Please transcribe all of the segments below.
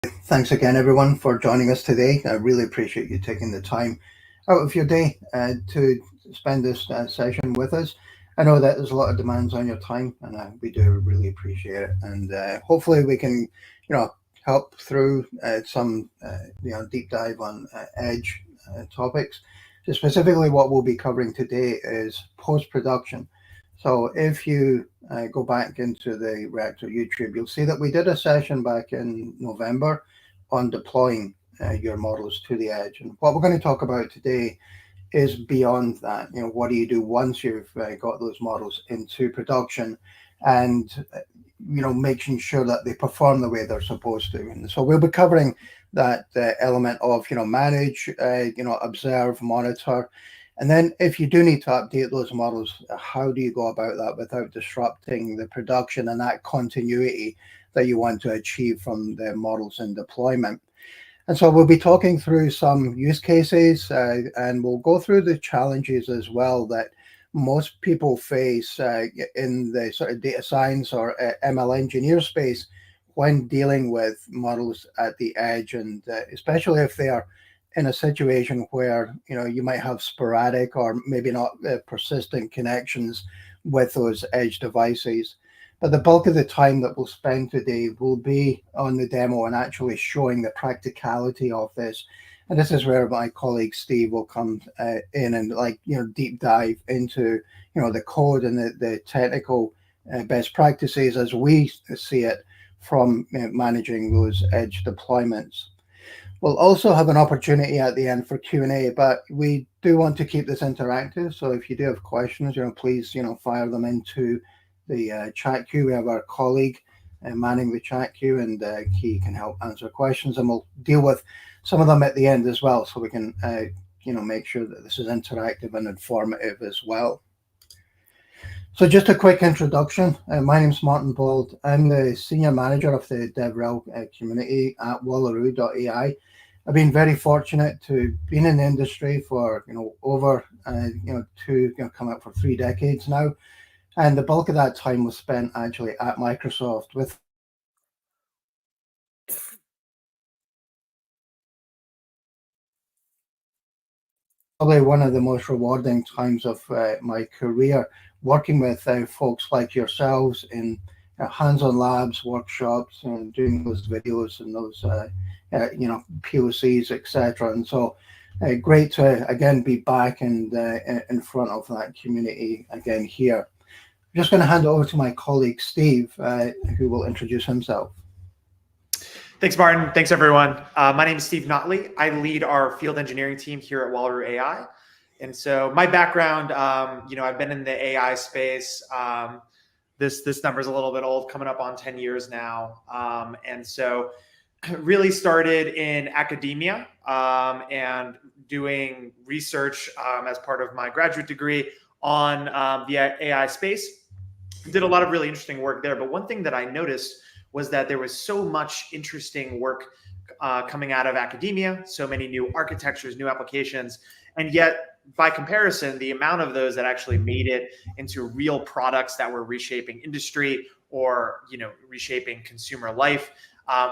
Thanks again, everyone, for joining us today. I really appreciate you taking the time out of your day to spend this session with us. I know that there's a lot of demands on your time, and we do really appreciate it. And hopefully, we can, help through some, deep dive on edge topics. So specifically, what we'll be covering today is post production. So if you go back into the Reactor YouTube, you'll see that we did a session back in November on deploying your models to the edge. And what we're going to talk about today is beyond that. What do you do once you've got those models into production, and making sure that they perform the way they're supposed to. And so we'll be covering that element of manage, observe, monitor. And then if you do need to update those models, how do you go about that without disrupting the production and that continuity that you want to achieve from the models in deployment? And so we'll be talking through some use cases and we'll go through the challenges as well that most people face in the sort of data science or ML engineer space when dealing with models at the edge, and especially if they are in a situation where you might have sporadic or maybe not persistent connections with those edge devices. But the bulk of the time that we'll spend today will be on the demo and actually showing the practicality of this. And this is where my colleague Steve will come in and deep dive into the code and the technical best practices as we see it from managing those edge deployments. We'll also have an opportunity at the end for Q&A, but we do want to keep this interactive. So if you do have questions, please, fire them into the chat queue. We have our colleague manning the chat queue, and he can help answer questions, and we'll deal with some of them at the end as well, so we can, make sure that this is interactive and informative as well. So just a quick introduction. My name is Martin Bold. I'm the senior manager of the DevRel community at Wallaroo.ai. I've been very fortunate to be in the industry for over coming up for 3 decades now, and the bulk of that time was spent actually at Microsoft with probably one of the most rewarding times of my career, working with folks like yourselves in hands-on labs, workshops, and doing those videos and those POCs, etc. And so great to again be back and in front of that community again here. I'm just going to hand it over to my colleague Steve, who will introduce himself. Thanks, Martin. Thanks, everyone. My name is Steve Notley. I lead our field engineering team here at Wallaroo AI. And so my background, I've been in the AI space. This number is a little bit old, coming up on 10 years now. And so really started in academia and doing research as part of my graduate degree on the AI space. Did a lot of really interesting work there. But one thing that I noticed was that there was so much interesting work coming out of academia, so many new architectures, new applications, and yet by comparison, the amount of those that actually made it into real products that were reshaping industry or reshaping consumer life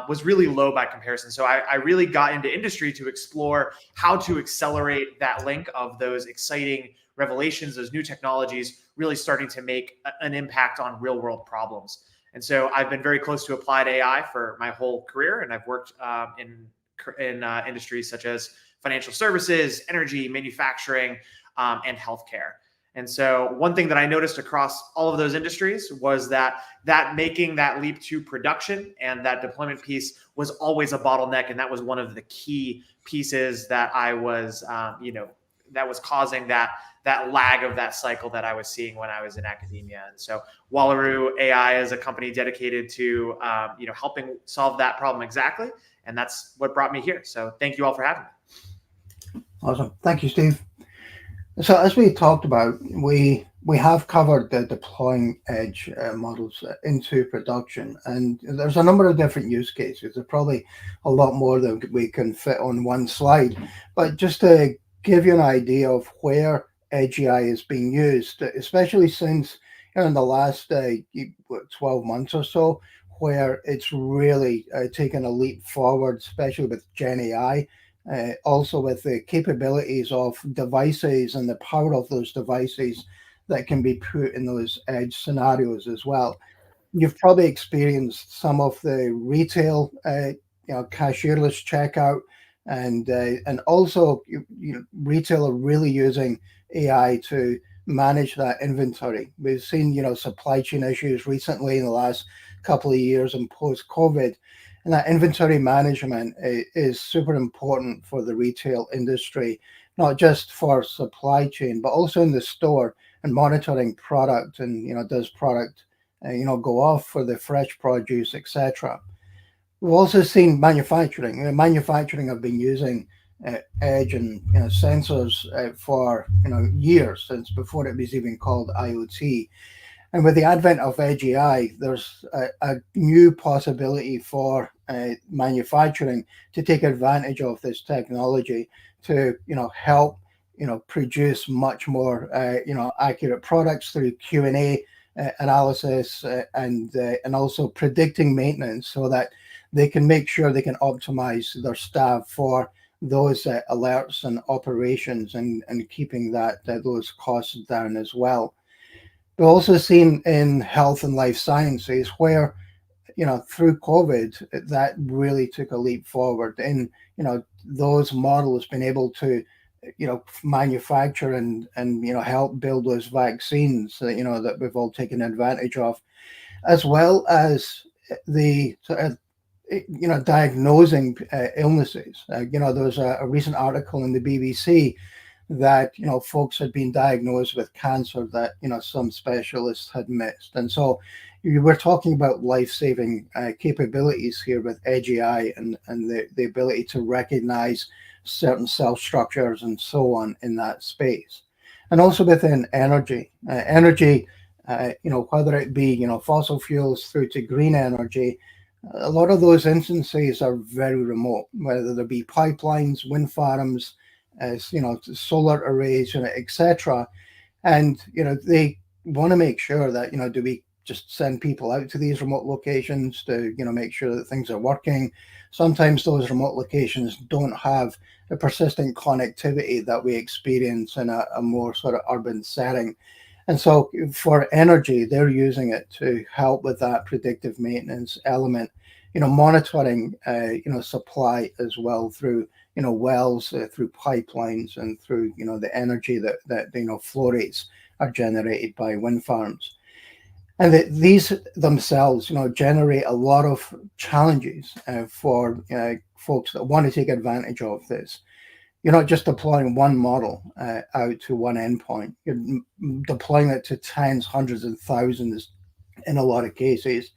was really low by comparison. So I really got into industry to explore how to accelerate that link of those exciting revelations, those new technologies really starting to make an impact on real world problems. And so I've been very close to applied AI for my whole career, and I've worked in industries such as financial services, energy, manufacturing, and healthcare. And so one thing that I noticed across all of those industries was that making that leap to production and that deployment piece was always a bottleneck, and that was one of the key pieces that I was, that was causing that lag of that cycle that I was seeing when I was in academia. And so Wallaroo AI is a company dedicated to helping solve that problem exactly, and that's what brought me here. So thank you all for having me. Awesome, thank you, Steve. So as we talked about, we have covered the deploying edge models into production, and there's a number of different use cases. There's probably a lot more that we can fit on one slide, but just to give you an idea of where edge AI is being used, especially since in the last 12 months or so, where it's really taken a leap forward, especially with Gen AI, also with the capabilities of devices and the power of those devices that can be put in those edge scenarios as well. You've probably experienced some of the retail, cashierless checkout, and also retail are really using AI to manage that inventory. We've seen supply chain issues recently in the last couple of years and post COVID, and that inventory management is super important for the retail industry, not just for supply chain but also in the store and monitoring product and does product go off for the fresh produce, etc. We've also seen manufacturing. Manufacturing have been using edge and sensors for years, since before it was even called IoT. And with the advent of edge AI, there's a new possibility for manufacturing to take advantage of this technology to help produce much more accurate products through Q&A analysis and also predicting maintenance, so that they can make sure they can optimize their staff for those alerts and operations, and keeping those costs down as well. We've also seen in health and life sciences where, through COVID, that really took a leap forward in, those models being able to, manufacture and help build those vaccines, that we've all taken advantage of, as well as the diagnosing illnesses. There was a recent article in the BBC that folks had been diagnosed with cancer that some specialists had missed, and so you were talking about life-saving capabilities here with edge AI and the ability to recognize certain cell structures and so on in that space. And also within energy, whether it be fossil fuels through to green energy, a lot of those instances are very remote, whether there be pipelines, wind farms, as solar arrays, etc. And they want to make sure that do we just send people out to these remote locations to make sure that things are working. Sometimes those remote locations don't have the persistent connectivity that we experience in a more sort of urban setting. And so for energy, they're using it to help with that predictive maintenance element, monitoring, supply as well through, wells, through pipelines, and through, the energy that flow rates are generated by wind farms. And these themselves, generate a lot of challenges for folks that want to take advantage of this. You're not just deploying one model out to one endpoint. You're deploying it to tens, hundreds, and thousands in a lot of cases.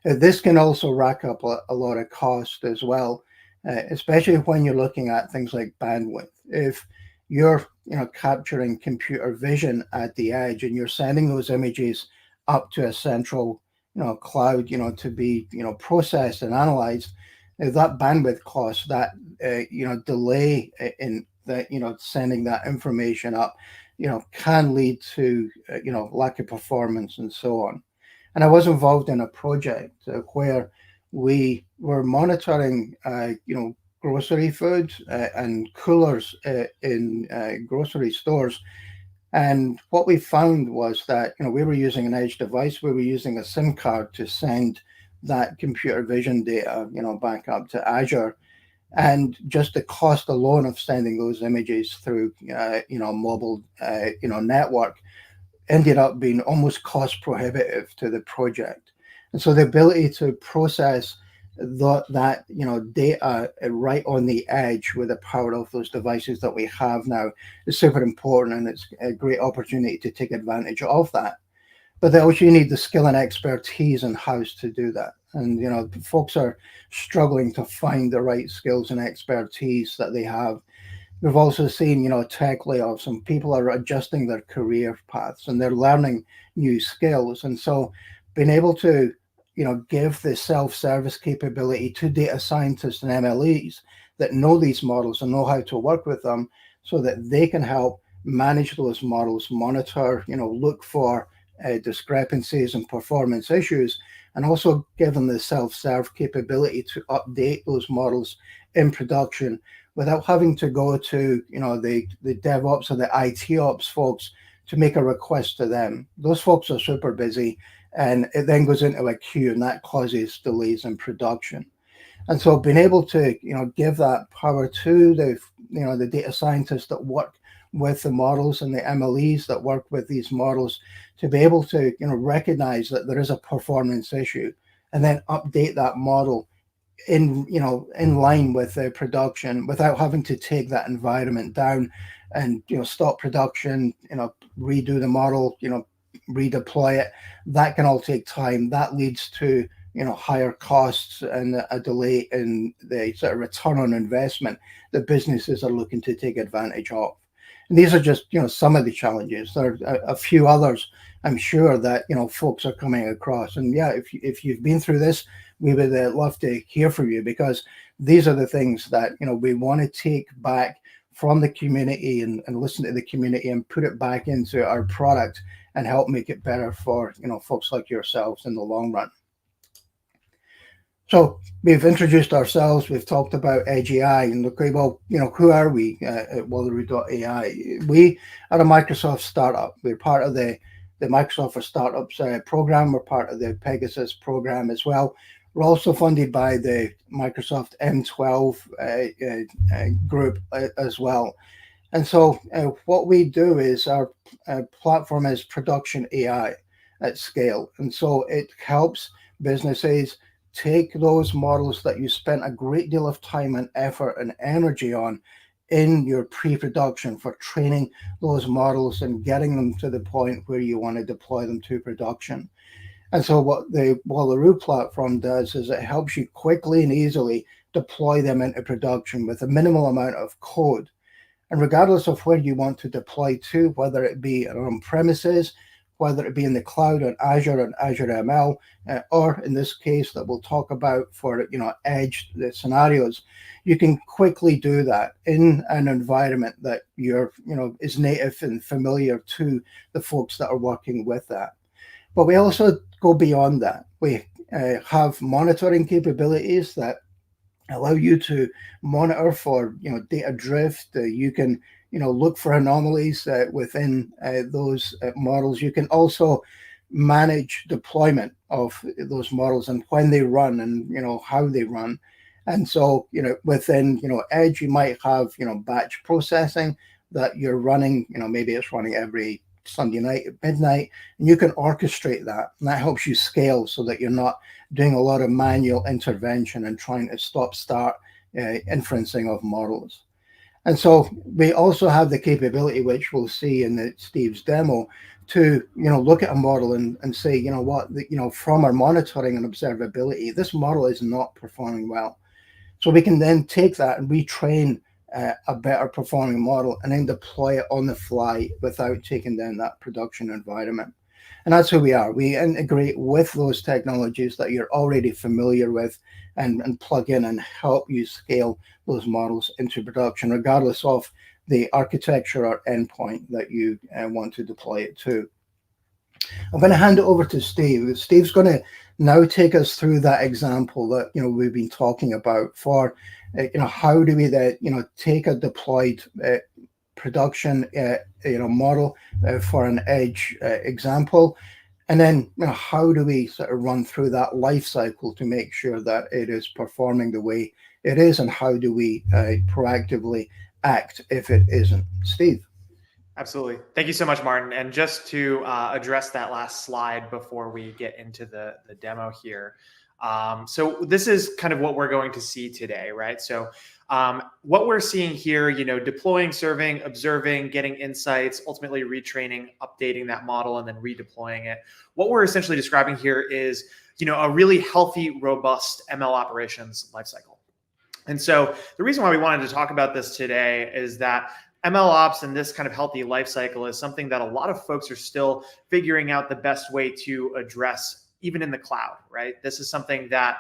This can also rack up a lot of cost as well, especially when you're looking at things like bandwidth. If you're capturing computer vision at the edge and you're sending those images up to a central cloud to be processed and analyzed, that bandwidth cost, that delay in that sending that information up can lead to lack of performance and so on. And I was involved in a project where we were monitoring grocery food and coolers in grocery stores. And what we found was that we were using an edge device. We were using a SIM card to send that computer vision data back up to Azure, and just the cost alone of sending those images through mobile network ended up being almost cost prohibitive to the project. And so the ability to process that data right on the edge with the power of those devices that we have now is super important, and it's a great opportunity to take advantage of that. But also you need the skill and expertise in house to do that. And folks are struggling to find the right skills and expertise that they have. We've also seen tech layoffs, and people are adjusting their career paths and they're learning new skills. And so being able to give the self-service capability to data scientists and MLEs that know these models and know how to work with them, so that they can help manage those models, monitor, look for discrepancies and performance issues, and also give them the self-serve capability to update those models in production without having to go to the DevOps or the IT ops folks to make a request to them. Those folks are super busy, and it then goes into a queue, and that causes delays in production. And so being able to give that power to the data scientists that work with the models and the MLEs that work with these models to be able to recognize that there is a performance issue and then update that model in line with the production without having to take that environment down and stop production, redo the model, redeploy it. That can all take time. That leads to higher costs and a delay in the sort of return on investment that businesses are looking to take advantage of. And these are just some of the challenges. There are a few others, I'm sure, that folks are coming across. And yeah, if you've been through this, we would love to hear from you, because these are the things that we want to take back from the community and listen to the community and put it back into our product and help make it better for folks like yourselves in the long run. So we've introduced ourselves, we've talked about Edge AI, and okay, well, who are we at Wallaroo.ai? We are a Microsoft startup. We're part of the Microsoft for Startups program. We're part of the Pegasus program as well. We're also funded by the Microsoft M12 group as well. And so what we do is our platform is production AI at scale. And so it helps businesses take those models that you spent a great deal of time and effort and energy on in your pre-production for training those models and getting them to the point where you want to deploy them to production. And so what the Wallaroo platform does is it helps you quickly and easily deploy them into production with a minimal amount of code. And regardless of where you want to deploy to, whether it be on premises, whether it be in the cloud on Azure and Azure ML, or in this case that we'll talk about for edge scenarios, you can quickly do that in an environment that is native and familiar to the folks that are working with that. But we also go beyond that. We have monitoring capabilities that allow you to monitor for data drift. You can look for anomalies within those models. You can also manage deployment of those models and when they run and how they run. And so within Edge, you might have batch processing that you're running. Maybe it's running every Sunday night at midnight, and you can orchestrate that, and that helps you scale so that you're not doing a lot of manual intervention and trying to start inferencing of models. And so we also have the capability, which we'll see in Steve's demo, to look at a model and say, from our monitoring and observability, this model is not performing well. So we can then take that and retrain a better performing model and then deploy it on the fly without taking down that production environment. And that's who we are. We integrate with those technologies that you're already familiar with and plug in and help you scale those models into production, regardless of the architecture or endpoint that you want to deploy it to. I'm going to hand it over to Steve. Steve's going to now take us through that example that we've been talking about for how do we take a deployed production model for an edge example, and then how do we sort of run through that life cycle to make sure that it is performing the way it is, and how do we proactively act if it isn't. Steve. Absolutely. Thank you so much, Martin. And just to address that last slide before we get into the demo here. So this is kind of what we're going to see today, right? So what we're seeing here, deploying, serving, observing, getting insights, ultimately retraining, updating that model, and then redeploying it. What we're essentially describing here is, a really healthy, robust ML operations lifecycle. And so the reason why we wanted to talk about this today is that ML ops and this kind of healthy life cycle is something that a lot of folks are still figuring out the best way to address, even in the cloud, right? This is something that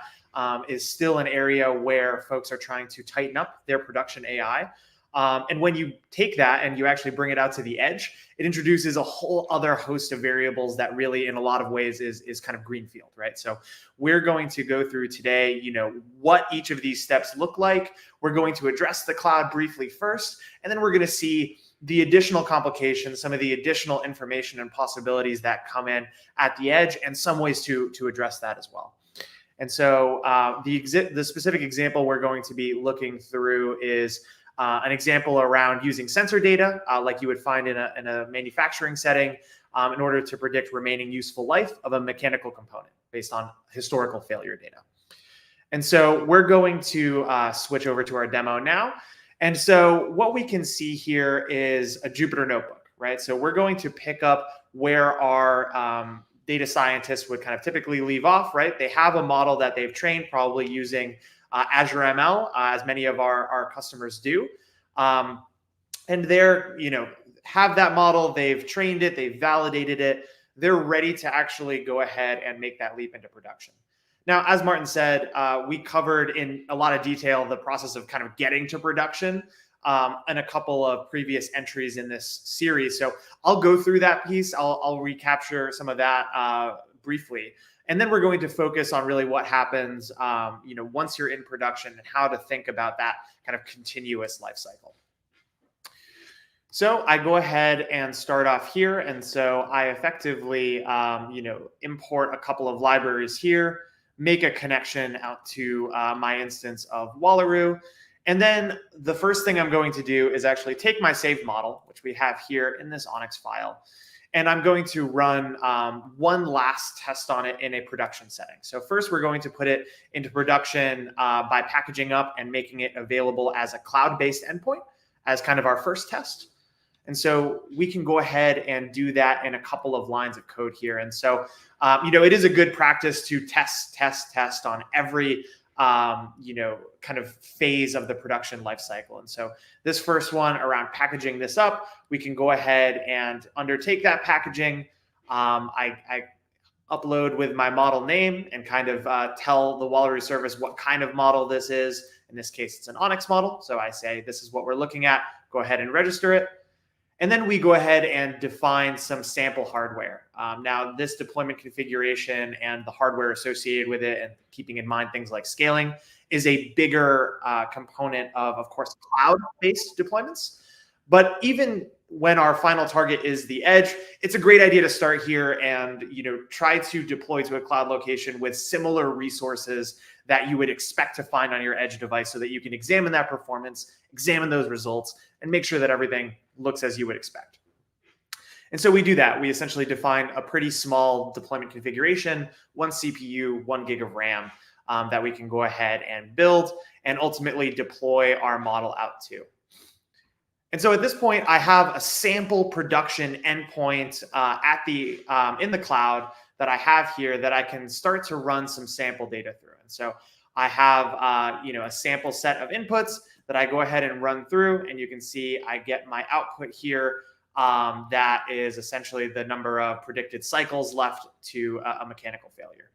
is still an area where folks are trying to tighten up their production AI. And when you take that and you actually bring it out to the edge, it introduces a whole other host of variables that really, in a lot of ways, is kind of greenfield, right? So we're going to go through today, what each of these steps look like. We're going to address the cloud briefly first, and then we're going to see the additional complications, some of the additional information and possibilities that come in at the edge, and some ways to address that as well. And so the specific example we're going to be looking through is an example around using sensor data, like you would find in a manufacturing setting, in order to predict remaining useful life of a mechanical component based on historical failure data. And so we're going to switch over to our demo now. And so what we can see here is a Jupyter notebook, right? So we're going to pick up where our data scientists would kind of typically leave off, right? They have a model that they've trained, probably using Azure ML, as many of our customers do. And they're, have that model, they've trained it, they've validated it, they're ready to actually go ahead and make that leap into production. Now, as Martin said, we covered in a lot of detail the process of kind of getting to production in a couple of previous entries in this series. So I'll go through that piece. I'll recapture some of that briefly. And then we're going to focus on really what happens, once you're in production and how to think about that kind of continuous life cycle. So I go ahead and start off here. And so I effectively, import a couple of libraries here, make a connection out to my instance of Wallaroo. And then the first thing I'm going to do is actually take my saved model, which we have here in this Onyx file, and I'm going to run one last test on it in a production setting. So first, we're going to put it into production by packaging up and making it available as a cloud-based endpoint as kind of our first test. And so we can go ahead and do that in a couple of lines of code here. And so, it is a good practice to test on every kind of phase of the production lifecycle. And so this first one around packaging this up, we can go ahead and undertake that packaging. I upload with my model name and kind of tell the Wallaroo service what kind of model this is. In this case, it's an Onyx model. So I say, this is what we're looking at. Go ahead and register it. And then we go ahead and define some sample hardware. Now, this deployment configuration and the hardware associated with it, and keeping in mind things like scaling, is a bigger component of course, cloud-based deployments. But even when our final target is the edge, it's a great idea to start here and try to deploy to a cloud location with similar resources that you would expect to find on your edge device, so that you can examine that performance, examine those results, and make sure that everything looks as you would expect. And so we do that. We essentially define a pretty small deployment configuration, 1 CPU, 1 gig of RAM, that we can go ahead and build and ultimately deploy our model out to. And so at this point, I have a sample production endpoint in the cloud that I have here that I can start to run some sample data through. And so I have a sample set of inputs that I go ahead and run through, and you can see I get my output here that is essentially the number of predicted cycles left to a mechanical failure.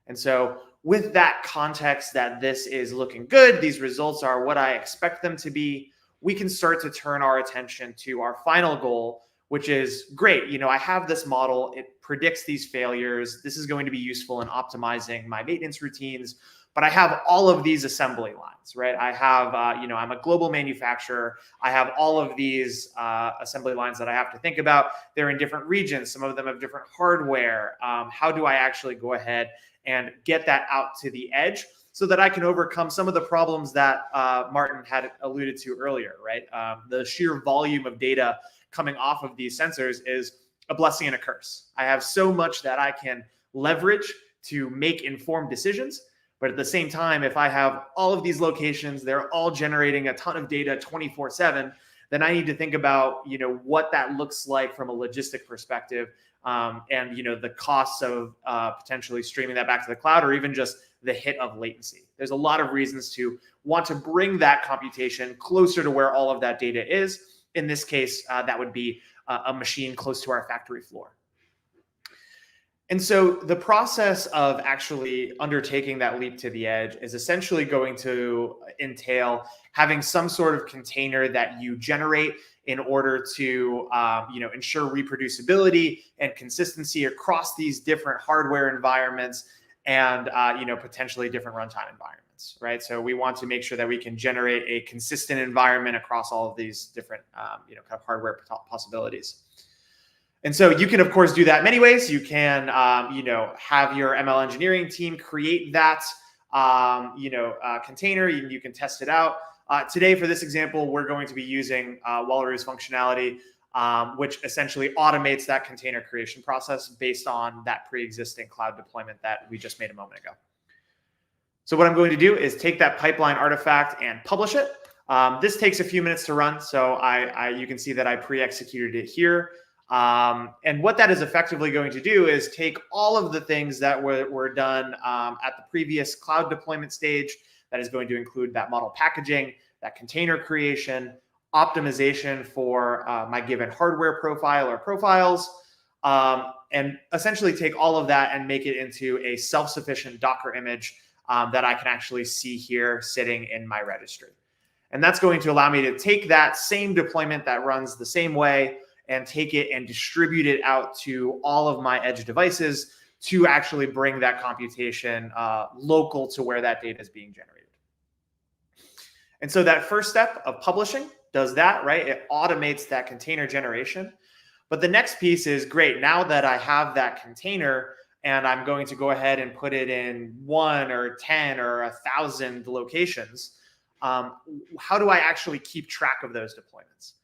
And so with that context that this is looking good, these results are what I expect them to be, we can start to turn our attention to our final goal, which is great. I have this model, it predicts these failures. This is going to be useful in optimizing my maintenance routines. But I have all of these assembly lines, right? I have, I'm a global manufacturer. I have all of these assembly lines that I have to think about. They're in different regions. Some of them have different hardware. How do I actually go ahead and get that out to the edge so that I can overcome some of the problems that Martin had alluded to earlier, right? The sheer volume of data coming off of these sensors is a blessing and a curse. I have so much that I can leverage to make informed decisions. But at the same time, if I have all of these locations, they're all generating a ton of data 24/7, then I need to think about, what that looks like from a logistic perspective, and, the costs of potentially streaming that back to the cloud, or even just the hit of latency. There's a lot of reasons to want to bring that computation closer to where all of that data is. In this case, that would be a machine close to our factory floor. And so the process of actually undertaking that leap to the edge is essentially going to entail having some sort of container that you generate in order to ensure reproducibility and consistency across these different hardware environments and potentially different runtime environments, right? So we want to make sure that we can generate a consistent environment across all of these different kind of hardware possibilities. And so you can, of course, do that many ways. You can, have your ML engineering team create that, container. You can test it out. Today, for this example, we're going to be using Wallaroo's functionality, which essentially automates that container creation process based on that pre-existing cloud deployment that we just made a moment ago. So what I'm going to do is take that pipeline artifact and publish it. This takes a few minutes to run, so you can see that I pre-executed it here. And what that is effectively going to do is take all of the things that were done at the previous cloud deployment stage. That is going to include that model packaging, that container creation, optimization for my given hardware profile or profiles, and essentially take all of that and make it into a self-sufficient Docker image that I can actually see here sitting in my registry. And that's going to allow me to take that same deployment that runs the same way and take it and distribute it out to all of my edge devices to actually bring that computation local to where that data is being generated. And so that first step of publishing does that, right? It automates that container generation. But the next piece is great. Now that I have that container and I'm going to go ahead and put it in 1 or 10 or 1,000 locations, how do I actually keep track of those deployments?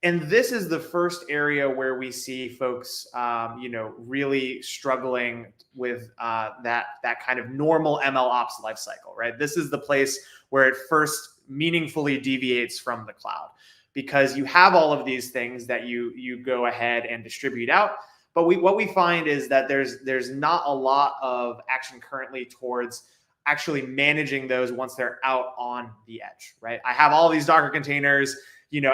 And this is the first area where we see folks, really struggling with that kind of normal ML ops lifecycle, right? This is the place where it first meaningfully deviates from the cloud, because you have all of these things that you go ahead and distribute out. But what we find is that there's not a lot of action currently towards actually managing those once they're out on the edge, right? I have all these Docker containers.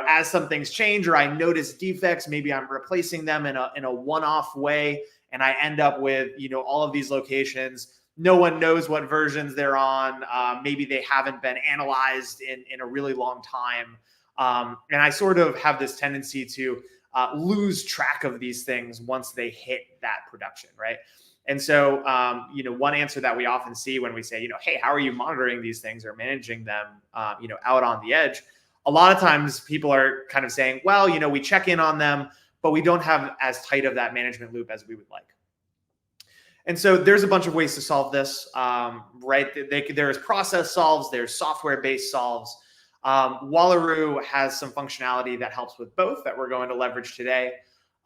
As some things change or I notice defects, maybe I'm replacing them in a one-off way, and I end up with all of these locations. No one knows what versions they're on. Maybe they haven't been analyzed in a really long time, and I sort of have this tendency to lose track of these things once they hit that production, right? And so, one answer that we often see when we say, hey, how are you monitoring these things or managing them, out on the edge? A lot of times people are kind of saying, well, we check in on them, but we don't have as tight of that management loop as we would like. And so there's a bunch of ways to solve this, right? There's process solves, there's software-based solves. Wallaroo has some functionality that helps with both that we're going to leverage today.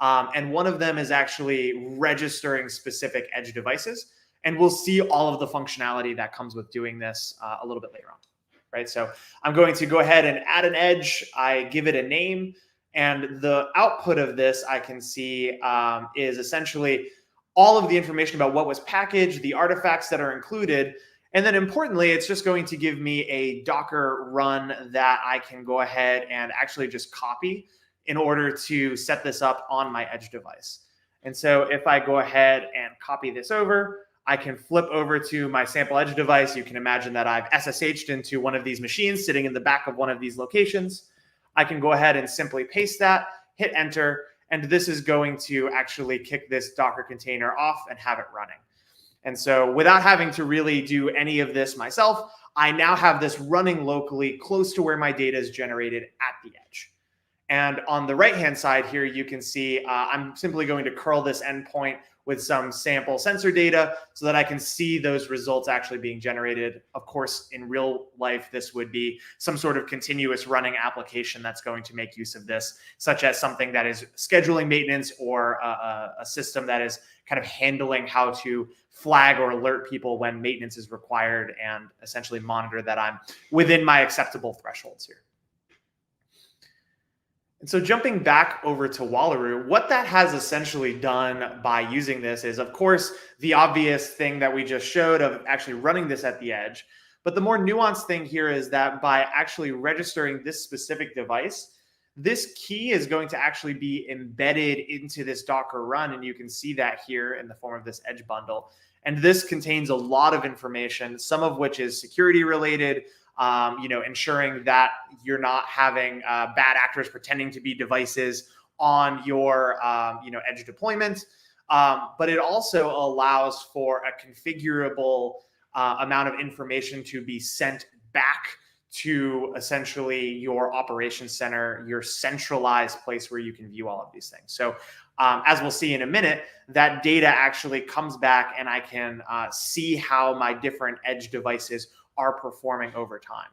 And one of them is actually registering specific edge devices. And we'll see all of the functionality that comes with doing this a little bit later on. Right, so I'm going to go ahead and add an edge. I give it a name, and the output of this I can see is essentially all of the information about what was packaged, the artifacts that are included, and then importantly, it's just going to give me a Docker run that I can go ahead and actually just copy in order to set this up on my edge device. And so if I go ahead and copy this over, I can flip over to my sample edge device. You can imagine that I've SSH'd into one of these machines sitting in the back of one of these locations. I can go ahead and simply paste that, hit enter, and this is going to actually kick this Docker container off and have it running. And so without having to really do any of this myself, I now have this running locally close to where my data is generated at the edge. And on the right-hand side here, you can see I'm simply going to curl this endpoint with some sample sensor data so that I can see those results actually being generated. Of course, in real life, this would be some sort of continuous running application that's going to make use of this, such as something that is scheduling maintenance or a system that is kind of handling how to flag or alert people when maintenance is required and essentially monitor that I'm within my acceptable thresholds here. And so jumping back over to Wallaroo, what that has essentially done by using this is, of course, the obvious thing that we just showed of actually running this at the edge. But the more nuanced thing here is that by actually registering this specific device, this key is going to actually be embedded into this Docker run. And you can see that here in the form of this edge bundle. And this contains a lot of information, some of which is security related, ensuring that you're not having bad actors pretending to be devices on your, edge deployment. But it also allows for a configurable amount of information to be sent back to essentially your operations center, your centralized place where you can view all of these things. So as we'll see in a minute, that data actually comes back and I can see how my different edge devices are performing over time.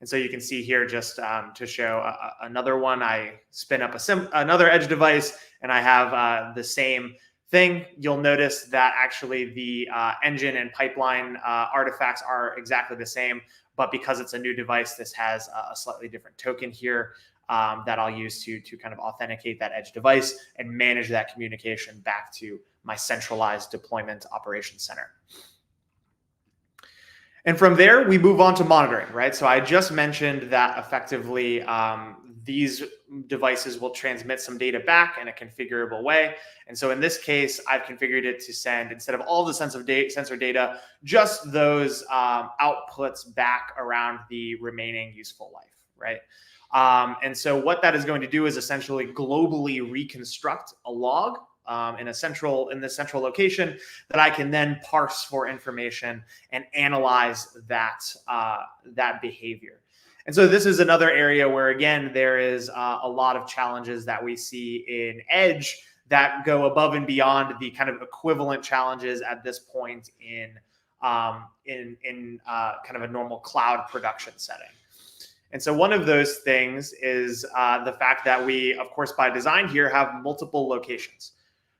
And so you can see here, just to show another one, I spin up another edge device and I have the same thing. You'll notice that actually the engine and pipeline artifacts are exactly the same, but because it's a new device, this has a slightly different token here that I'll use to kind of authenticate that edge device and manage that communication back to my centralized deployment operations center. And from there, we move on to monitoring, right? So I just mentioned that effectively these devices will transmit some data back in a configurable way. And so in this case, I've configured it to send, instead of all the sensor data, just those outputs back around the remaining useful life, right? And so what that is going to do is essentially globally reconstruct a log in this central location that I can then parse for information and analyze that behavior. And so this is another area where, again, there is a lot of challenges that we see in Edge that go above and beyond the kind of equivalent challenges at this point in kind of a normal cloud production setting. And so one of those things is the fact that we, of course, by design here, have multiple locations.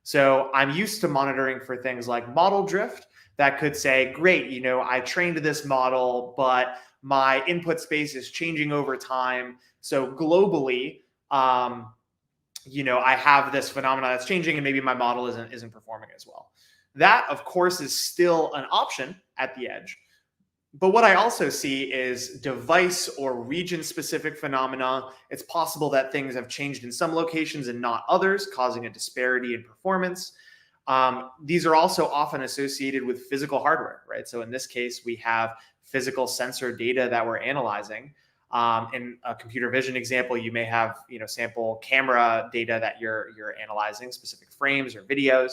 So I'm used to monitoring for things like model drift that could say, great, I trained this model, but my input space is changing over time. So globally, I have this phenomenon that's changing and maybe my model isn't performing as well. That, of course, is still an option at the edge. But what I also see is device or region-specific phenomena. It's possible that things have changed in some locations and not others, causing a disparity in performance. These are also often associated with physical hardware, right? So in this case, we have physical sensor data that we're analyzing. In a computer vision example, you may have sample camera data that you're analyzing, specific frames or videos.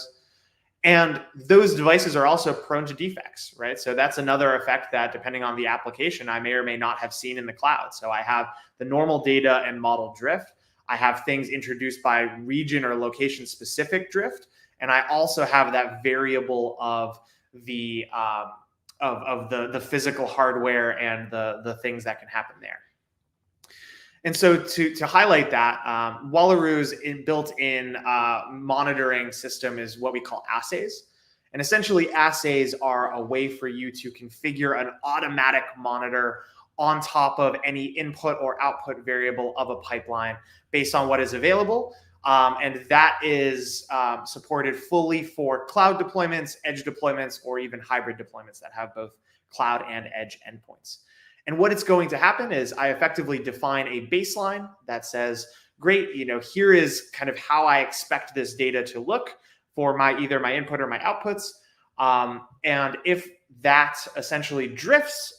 And those devices are also prone to defects, right? So that's another effect that, depending on the application, I may or may not have seen in the cloud. So I have the normal data and model drift. I have things introduced by region or location specific drift. And I also have that variable of the physical hardware and the things that can happen there. And so to highlight that, Wallaroo's built-in monitoring system is what we call assays. And essentially, assays are a way for you to configure an automatic monitor on top of any input or output variable of a pipeline based on what is available. And that is supported fully for cloud deployments, edge deployments, or even hybrid deployments that have both cloud and edge endpoints. And what it's going to happen is I effectively define a baseline that says, great, here is kind of how I expect this data to look for either my input or my outputs. And if that essentially drifts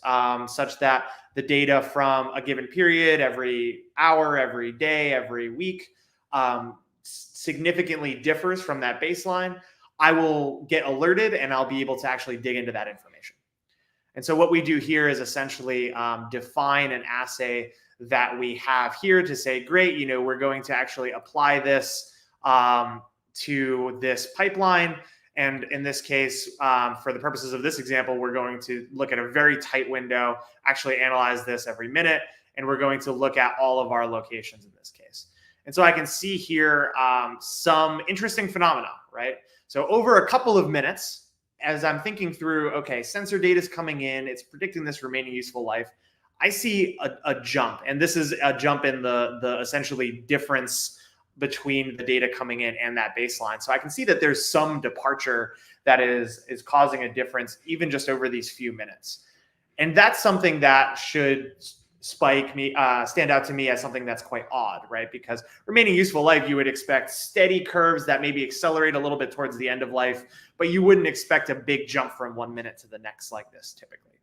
such that the data from a given period, every hour, every day, every week, significantly differs from that baseline, I will get alerted and I'll be able to actually dig into that information. And so what we do here is essentially define an assay that we have here to say, great, we're going to actually apply this to this pipeline. And in this case, for the purposes of this example, we're going to look at a very tight window, actually analyze this every minute, and we're going to look at all of our locations in this case. And so I can see here some interesting phenomena, right? So over a couple of minutes, as I'm thinking through, okay, sensor data is coming in, it's predicting this remaining useful life, I see a jump. And this is a jump in the essentially difference between the data coming in and that baseline. So I can see that there's some departure that is causing a difference even just over these few minutes. And that's something that should stand out to me as something that's quite odd, right? Because remaining useful life, you would expect steady curves that maybe accelerate a little bit towards the end of life, but you wouldn't expect a big jump from 1 minute to the next like this typically.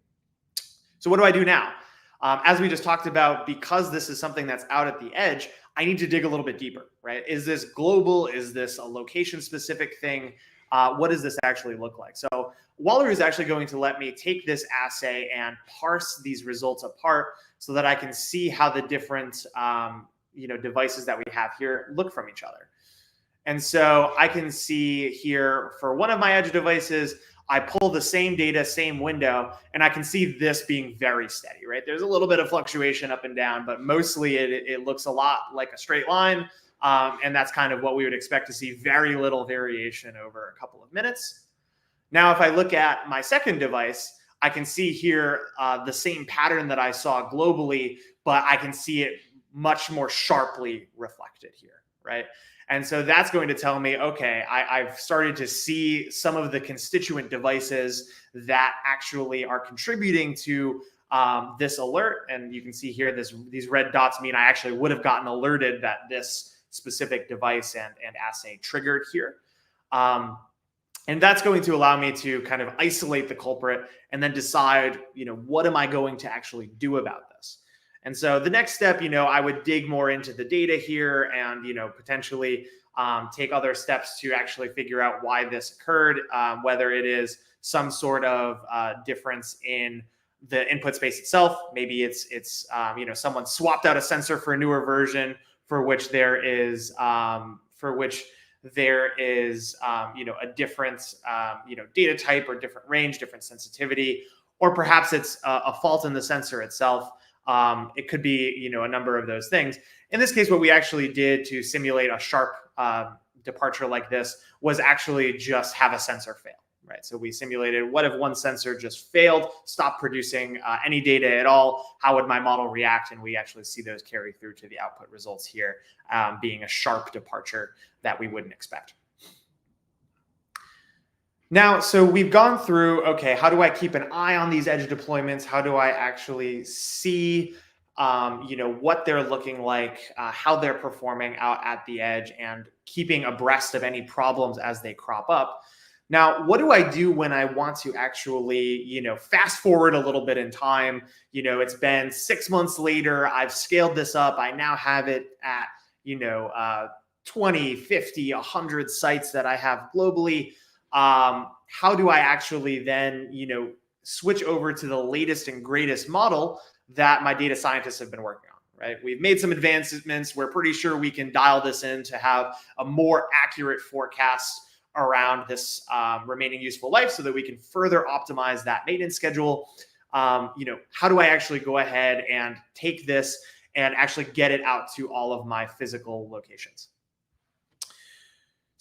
So what do I do now? As we just talked about, because this is something that's out at the edge, I need to dig a little bit deeper, right? Is this global? Is this a location-specific thing? What does this actually look like? So Wallaroo is actually going to let me take this assay and parse these results apart so that I can see how the different devices that we have here look from each other. And so I can see here for one of my edge devices, I pull the same data, same window, and I can see this being very steady, right? There's a little bit of fluctuation up and down, but mostly it looks a lot like a straight line. And that's kind of what we would expect to see, very little variation over a couple of minutes. Now, if I look at my second device, I can see here the same pattern that I saw globally, but I can see it much more sharply reflected here, right? And so that's going to tell me, okay, I've started to see some of the constituent devices that actually are contributing to this alert. And you can see here, these red dots mean I actually would have gotten alerted that this specific device and assay triggered here. And that's going to allow me to kind of isolate the culprit and then decide, what am I going to actually do about this? And so the next step, I would dig more into the data here and, potentially take other steps to actually figure out why this occurred, whether it is some sort of difference in the input space itself. Maybe it's someone swapped out a sensor for a newer version for which there is a different data type or different range, different sensitivity, or perhaps it's a fault in the sensor itself. It could be, a number of those things. In this case, what we actually did to simulate a sharp departure like this was actually just have a sensor fail, right? So we simulated, what if one sensor just failed, stopped producing any data at all? How would my model react? And we actually see those carry through to the output results here, being a sharp departure that we wouldn't expect. Now, so we've gone through, okay, how do I keep an eye on these edge deployments? How do I actually see, what they're looking like, how they're performing out at the edge, and keeping abreast of any problems as they crop up? Now, what do I do when I want to actually, fast forward a little bit in time? It's been 6 months later. I've scaled this up. I now have it at, 20, 50, 100 sites that I have globally. How do I actually then, switch over to the latest and greatest model that my data scientists have been working on, right? We've made some advancements. We're pretty sure we can dial this in to have a more accurate forecast around this remaining useful life so that we can further optimize that maintenance schedule. How do I actually go ahead and take this and actually get it out to all of my physical locations?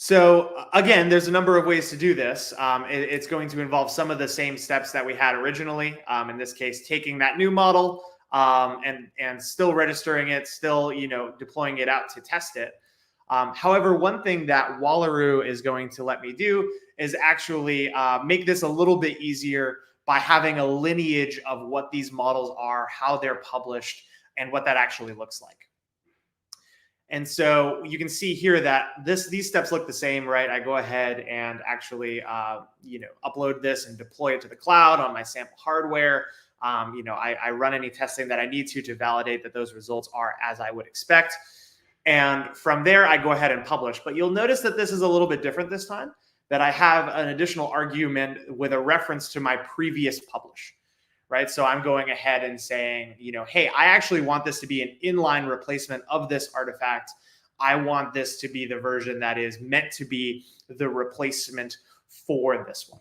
So again, there's a number of ways to do this. It's going to involve some of the same steps that we had originally. In this case, taking that new model and still registering it, still deploying it out to test it. However, one thing that Wallaroo is going to let me do is actually make this a little bit easier by having a lineage of what these models are, how they're published, and what that actually looks like. And so you can see here that these steps look the same, right? I go ahead and actually, upload this and deploy it to the cloud on my sample hardware. I run any testing that I need to validate that those results are as I would expect. And from there, I go ahead and publish. But you'll notice that this is a little bit different this time, that I have an additional argument with a reference to my previous publish. Right. So I'm going ahead and saying, hey, I actually want this to be an inline replacement of this artifact. I want this to be the version that is meant to be the replacement for this one.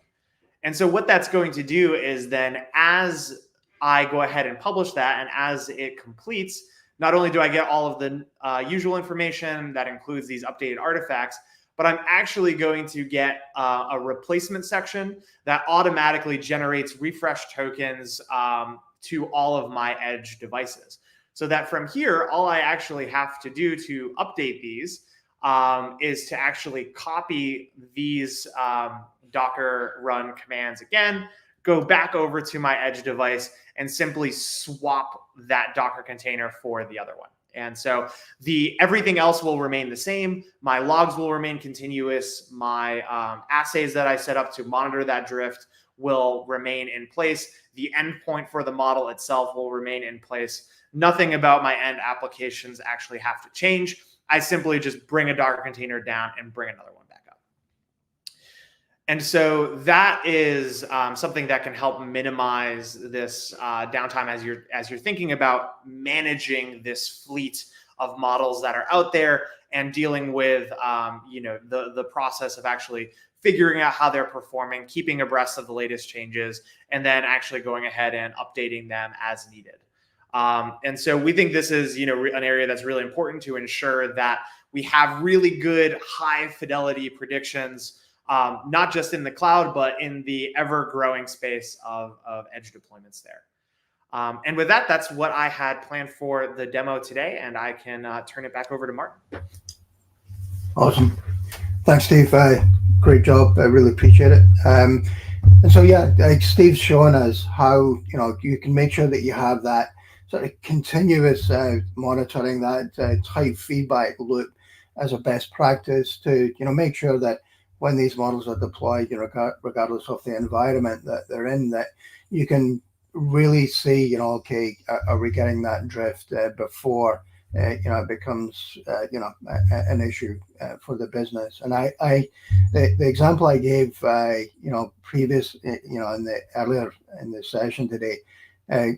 And so what that's going to do is then as I go ahead and publish that and as it completes, not only do I get all of the usual information that includes these updated artifacts, but I'm actually going to get a replacement section that automatically generates refresh tokens to all of my edge devices. So that from here, all I actually have to do to update these is to actually copy these Docker run commands again, go back over to my edge device and simply swap that Docker container for the other one. And so everything else will remain the same. My logs will remain continuous. My assays that I set up to monitor that drift will remain in place. The endpoint for the model itself will remain in place. Nothing about my end applications actually have to change. I simply just bring a Docker container down and bring another one back up. And so that is something that can help minimize this downtime as you're thinking about managing this fleet of models that are out there and dealing with the process of actually figuring out how they're performing, keeping abreast of the latest changes, and then actually going ahead and updating them as needed. And so we think this is an area that's really important to ensure that we have really good high fidelity predictions, not just in the cloud, but in the ever-growing space of edge deployments there. And with that, that's what I had planned for the demo today, and I can turn it back over to Martin. Awesome. Thanks, Steve. Great job. I really appreciate it. And so, yeah, like Steve's showing us how, you can make sure that you have that sort of continuous monitoring, that tight feedback loop as a best practice to, make sure that when these models are deployed, regardless of the environment that they're in, that you can really see, okay, are we getting that drift before it becomes an issue for the business. And the example I gave previous earlier in the session today,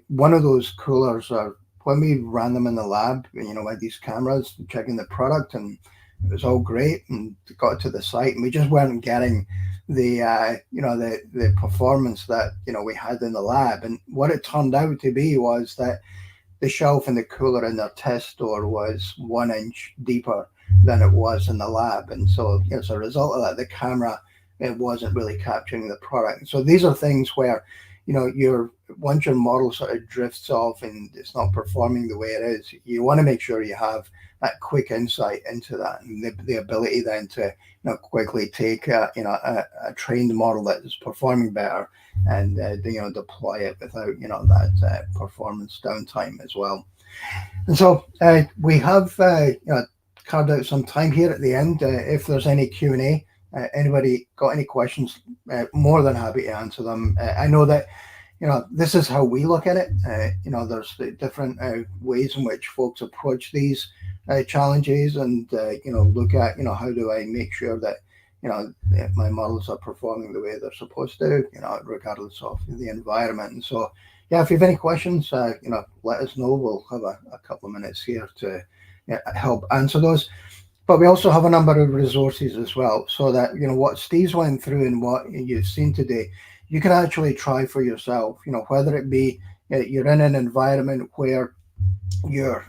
one of those coolers are when we ran them in the lab, with these cameras checking the product, and it was all great, and got to the site, and we just weren't getting the performance that we had in the lab. And what it turned out to be was that the shelf in the cooler in their test store was 1 inch deeper than it was in the lab. And so as a result of that, the camera, it wasn't really capturing the product. So these are things where, once your model sort of drifts off and it's not performing the way it is, you want to make sure you have that quick insight into that, and the ability then to quickly take a trained model that is performing better and deploy it without that performance downtime as well. And so we have carved out some time here at the end. If there's any Q&A, anybody got any questions, more than happy to answer them. I know that this is how we look at it. There's the different ways in which folks approach these challenges, and look at how do I make sure that my models are performing the way they're supposed to, regardless of the environment. And so, yeah, if you have any questions, let us know. We'll have a couple of minutes here to help answer those. But we also have a number of resources as well, so that what Steve's went through and what you've seen today, you can actually try for yourself. Whether it be you're in an environment where you're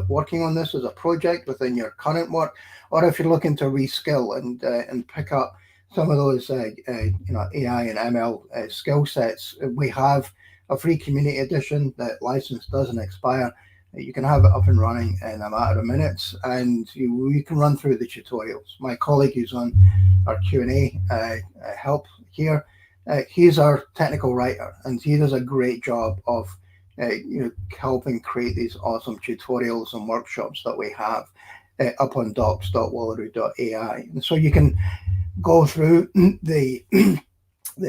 working on this as a project within your current work, or if you're looking to reskill and pick up some of those AI and ML skill sets. We have a free community edition. That license doesn't expire. You can have it up and running in a matter of minutes, and you can run through the tutorials. My colleague who's on our Q&A help here, he's our technical writer, and he does a great job of helping create these awesome tutorials and workshops that we have up on docs.wallaroo.ai. And so you can go through the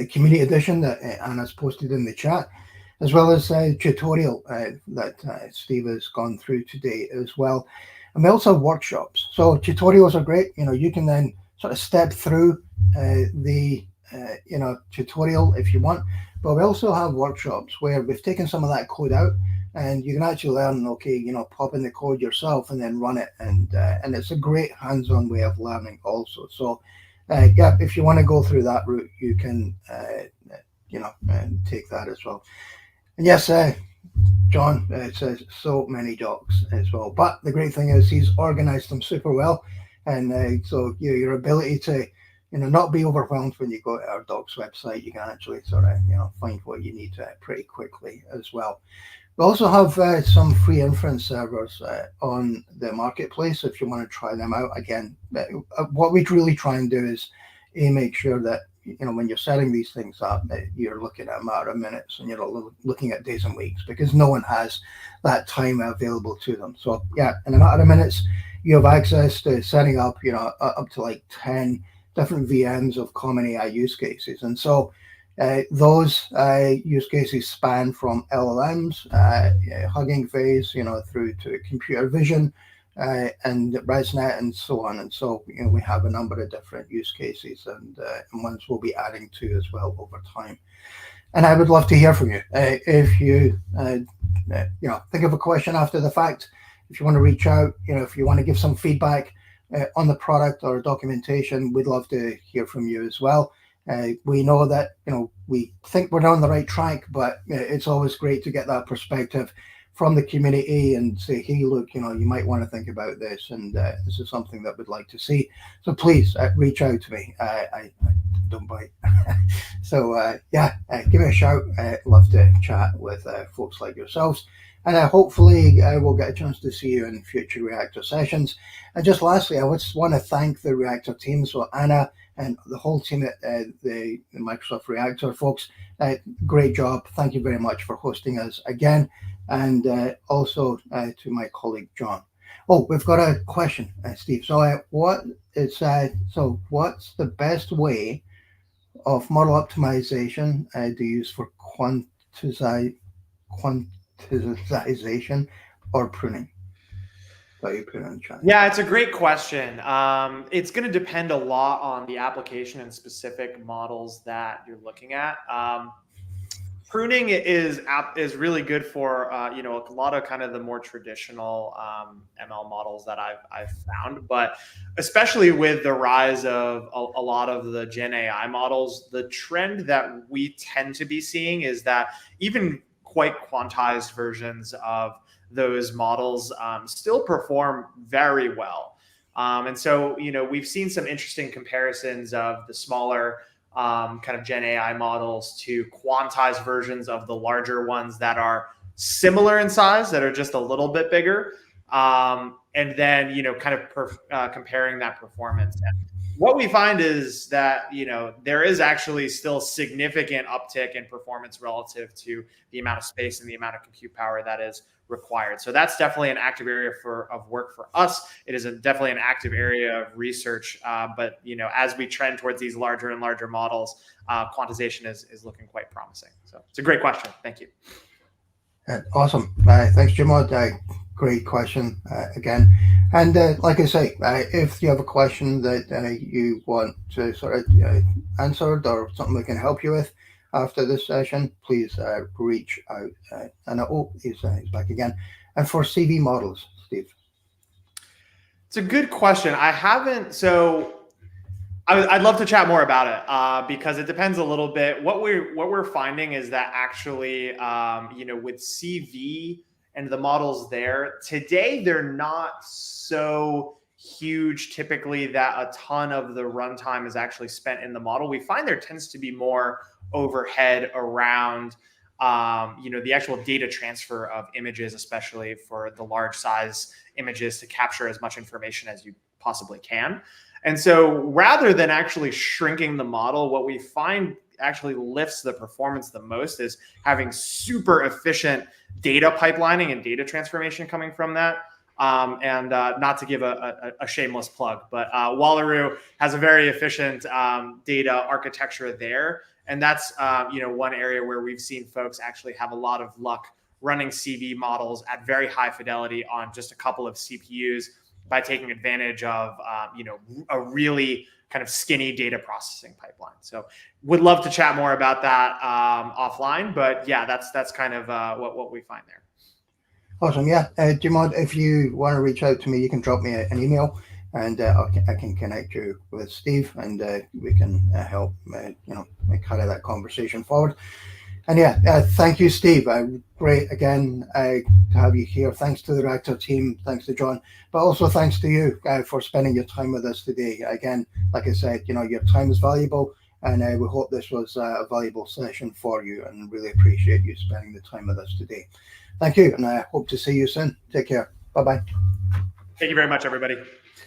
community edition that Anna's posted in the chat, as well as a tutorial that Steve has gone through today as well. And we also have workshops. So tutorials are great. You can then sort of step through the tutorial if you want. But we also have workshops where we've taken some of that code out, and you can actually learn, pop in the code yourself and then run it. And it's a great hands-on way of learning also. So yeah, if you want to go through that route, you can, take that as well. And yes, John says so many docs as well. But the great thing is he's organized them super well. And so your ability to, not be overwhelmed when you go to our docs website, you can actually sort of, find what you need pretty quickly as well. We also have some free inference servers on the marketplace if you want to try them out. Again, what we really try and do is make sure that when you're setting these things up, you're looking at a matter of minutes, and you're looking at days and weeks, because no one has that time available to them. So yeah, in a matter of minutes, you have access to setting up, up to like 10 different VMs of common AI use cases. And so those use cases span from LLMs, Hugging Face, through to computer vision, and ResNet, and so on. And so we have a number of different use cases, and ones we'll be adding to as well over time. And I would love to hear from you. If you think of a question after the fact, if you want to reach out, if you want to give some feedback on the product or documentation, we'd love to hear from you as well. We know that we think we're on the right track, but it's always great to get that perspective from the community and say, hey, look, you might want to think about this, and this is something that we'd like to see. So please reach out to me. I don't bite. So give me a shout. Love to chat with folks like yourselves. And hopefully we'll get a chance to see you in future Reactor sessions. And just lastly, I just want to thank the Reactor team. So Anna and the whole team at the Microsoft Reactor folks, great job. Thank you very much for hosting us again. And also to my colleague, John. Oh, we've got a question, Steve. So what's the best way of model optimization to use for quantization or pruning? Yeah, it's a great question. It's going to depend a lot on the application and specific models that you're looking at. Pruning is really good for a lot of kind of the more traditional ML models that I've found, but especially with the rise of a lot of the Gen AI models, the trend that we tend to be seeing is that even quite quantized versions of those models still perform very well. And so we've seen some interesting comparisons of the smaller kind of Gen AI models to quantized versions of the larger ones that are similar in size, that are just a little bit bigger, and then kind of comparing that performance. And what we find is that there is actually still significant uptick in performance relative to the amount of space and the amount of compute power that is required. So that's definitely an active area of work for us. It is definitely an active area of research. But as we trend towards these larger and larger models, quantization is looking quite promising. So it's a great question. Thank you. Awesome. Thanks, Jimod. Great question again. And like I say, if you have a question that you want to sort of answered, or something we can help you with after this session, please reach out. And he's back again. And for CV models, Steve? It's a good question. I haven't. So I'd love to chat more about it because it depends a little bit. What we're finding is that actually, with CV and the models there today, they're not so huge typically that a ton of the runtime is actually spent in the model. We find there tends to be more overhead around the actual data transfer of images, especially for the large size images, to capture as much information as you possibly can. And so rather than actually shrinking the model, what we find actually lifts the performance the most is having super efficient data pipelining and data transformation coming from that. And not to give a shameless plug, but Wallaroo has a very efficient data architecture there. And that's one area where we've seen folks actually have a lot of luck running CV models at very high fidelity on just a couple of CPUs by taking advantage of a really kind of skinny data processing pipeline. So would love to chat more about that offline, but yeah, that's kind of what we find there. Awesome. Yeah, Jimod, if you want to reach out to me, you can drop me an email, and I can connect you with Steve, and we can help carry that conversation forward. And yeah, thank you, Steve. Great again to have you here. Thanks to the Reactor team. Thanks to John, but also thanks to you for spending your time with us today. Again, like I said, your time is valuable, and we hope this was a valuable session for you, and really appreciate you spending the time with us today. Thank you, and I hope to see you soon. Take care. Bye-bye. Thank you very much, everybody.